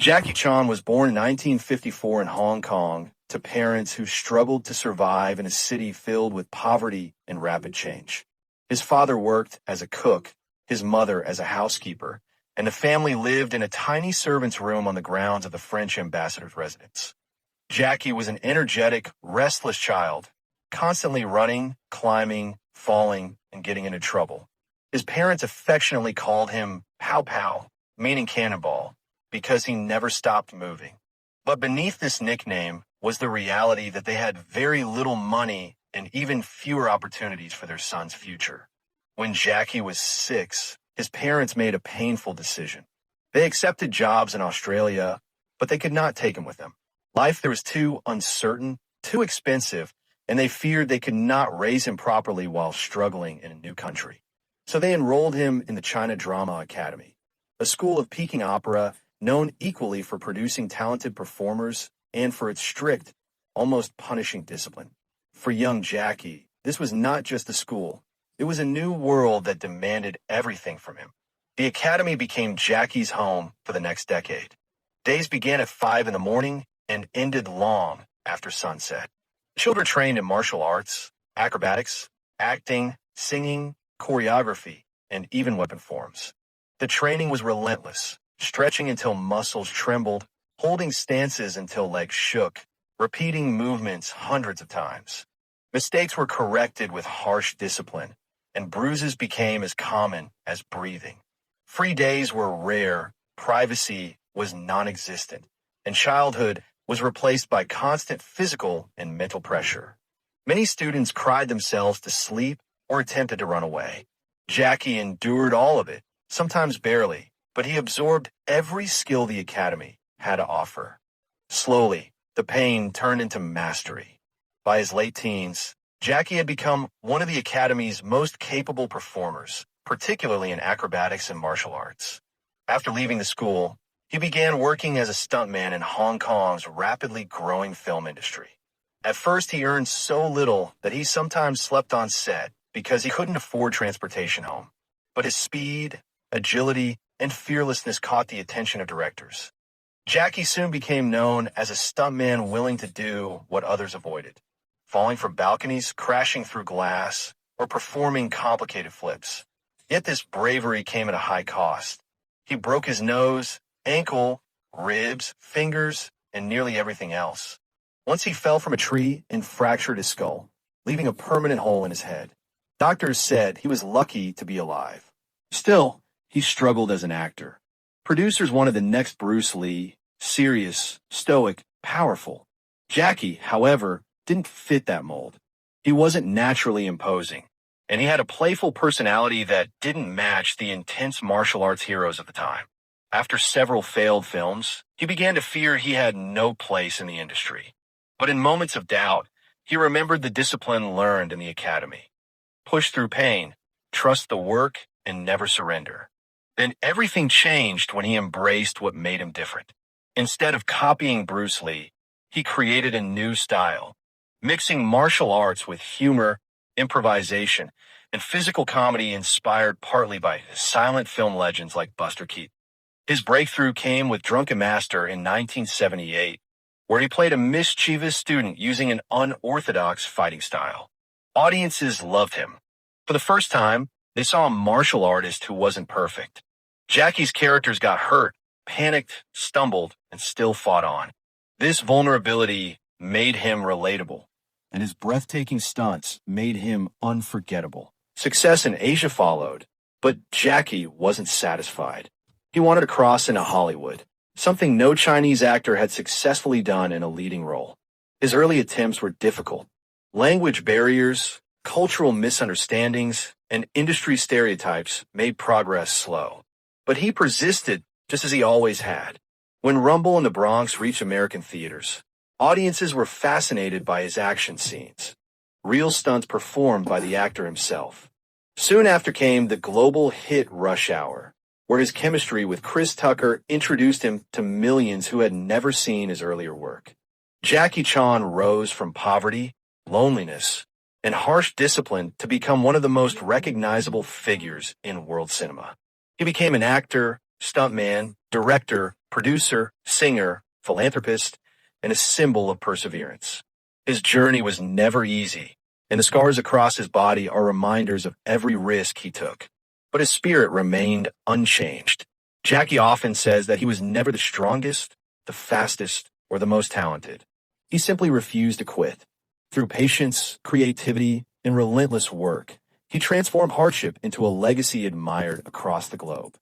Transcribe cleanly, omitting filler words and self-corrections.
Jackie Chan was born in 1954 in Hong Kong to parents who struggled to survive in a city filled with poverty and rapid change. His father worked as a cook, his mother as a housekeeper, and the family lived in a tiny servant's room on the grounds of the French ambassador's residence. Jackie was an energetic, restless child, constantly running, climbing, falling, and getting into trouble. His parents affectionately called him Pow Pow, meaning cannonball, because he never stopped moving. But beneath this nickname was the reality that they had very little money and even fewer opportunities for their son's future. When Jackie was 6, his parents made a painful decision. They accepted jobs in Australia, but they could not take him with them. Life there was too uncertain, too expensive, and they feared they could not raise him properly while struggling in a new country. So they enrolled him in the China Drama Academy, a school of Peking opera known equally for producing talented performers and for its strict, almost punishing discipline. For young Jackie, this was not just a school. It was a new world that demanded everything from him. The academy became Jackie's home for the next decade. Days began at 5 in the morning and ended long after sunset. Children trained in martial arts, acrobatics, acting, singing, choreography, and even weapon forms. The training was relentless, stretching until muscles trembled, holding stances until legs shook, repeating movements hundreds of times. Mistakes were corrected with harsh discipline, and bruises became as common as breathing. Free days were rare, privacy was non-existent, and childhood was replaced by constant physical and mental pressure. Many students cried themselves to sleep or attempted to run away. Jackie endured all of it, sometimes barely, but he absorbed every skill the academy had to offer. Slowly, the pain turned into mastery. By his late teens, Jackie had become one of the academy's most capable performers, particularly in acrobatics and martial arts. After leaving the school, he began working as a stuntman in Hong Kong's rapidly growing film industry. At first, he earned so little that he sometimes slept on set because he couldn't afford transportation home. But his speed, agility, and fearlessness caught the attention of directors. Jackie soon became known as a stuntman willing to do what others avoided, falling from balconies, crashing through glass, or performing complicated flips. Yet this bravery came at a high cost. He broke his nose, ankle, ribs, fingers, and nearly everything else. Once he fell from a tree and fractured his skull, leaving a permanent hole in his head. Doctors said he was lucky to be alive. Still, he struggled as an actor. Producers wanted the next Bruce Lee, serious, stoic, powerful. Jackie, however, didn't fit that mold. He wasn't naturally imposing, and he had a playful personality that didn't match the intense martial arts heroes of the time. After several failed films, he began to fear he had no place in the industry. But in moments of doubt, he remembered the discipline learned in the academy. Push through pain, trust the work, and never surrender. Then everything changed when he embraced what made him different. Instead of copying Bruce Lee, he created a new style, mixing martial arts with humor, improvisation, and physical comedy inspired partly by silent film legends like Buster Keaton. His breakthrough came with Drunken Master in 1978, where he played a mischievous student using an unorthodox fighting style. Audiences loved him. For the first time, they saw a martial artist who wasn't perfect. Jackie's characters got hurt, panicked, stumbled, and still fought on. This vulnerability made him relatable, and his breathtaking stunts made him unforgettable. Success in Asia followed, but Jackie wasn't satisfied. He wanted to cross into Hollywood, something no Chinese actor had successfully done in a leading role. His early attempts were difficult. Language barriers, cultural misunderstandings, and industry stereotypes made progress slow. But he persisted, just as he always had. When Rumble in the Bronx reached American theaters, audiences were fascinated by his action scenes, real stunts performed by the actor himself. Soon after came the global hit Rush Hour, where his chemistry with Chris Tucker introduced him to millions who had never seen his earlier work. Jackie Chan rose from poverty, loneliness, and harsh discipline to become one of the most recognizable figures in world cinema. He became an actor, stuntman, director, producer, singer, philanthropist, and a symbol of perseverance. His journey was never easy, and the scars across his body are reminders of every risk he took. But his spirit remained unchanged. Jackie often says that he was never the strongest, the fastest, or the most talented. He simply refused to quit. Through patience, creativity, and relentless work, he transformed hardship into a legacy admired across the globe.